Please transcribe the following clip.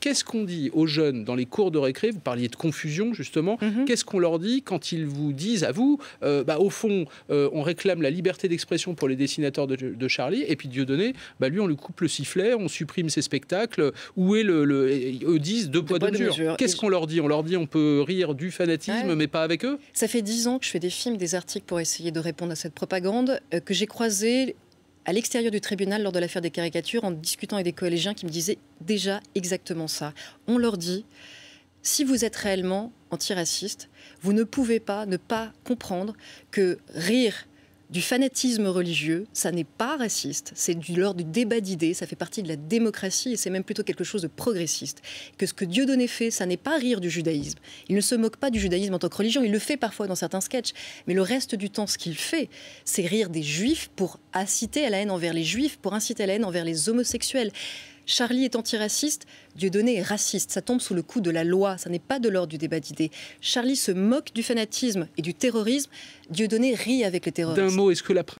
qu'est-ce qu'on dit aux jeunes dans les cours de récré? Vous parliez de confusion, justement. Qu'est-ce qu'on leur dit quand ils vous disent à vous, au fond, on réclame la liberté d'expression pour les dessinateurs de Charlie, et puis Dieudonné, lui, on lui coupe le sifflet, on supprime ses spectacles. Où est eux disent deux poids, deux mesures. Qu'est-ce qu'on leur dit? On leur dit on peut rire du fanatisme, mais pas avec eux? Ça fait 10 ans que je fais des films, des articles pour essayer de répondre à cette propagande, que j'ai croisé à l'extérieur du tribunal lors de l'affaire des caricatures en discutant avec des collégiens qui me disaient déjà exactement ça. On leur dit, si vous êtes réellement antiraciste, vous ne pouvez pas ne pas comprendre que rire du fanatisme religieux, ça n'est pas raciste, c'est de l'ordre du débat d'idées, ça fait partie de la démocratie et c'est même plutôt quelque chose de progressiste. Que ce que Dieudonné fait, ça n'est pas rire du judaïsme. Il ne se moque pas du judaïsme en tant que religion, il le fait parfois dans certains sketchs, mais le reste du temps, ce qu'il fait, c'est rire des juifs pour inciter à la haine envers les juifs, pour inciter à la haine envers les homosexuels. Charlie est antiraciste, Dieudonné est raciste. Ça tombe sous le coup de la loi, ça n'est pas de l'ordre du débat d'idées. Charlie se moque du fanatisme et du terrorisme, Dieudonné rit avec les terroristes. D'un mot, est-ce que la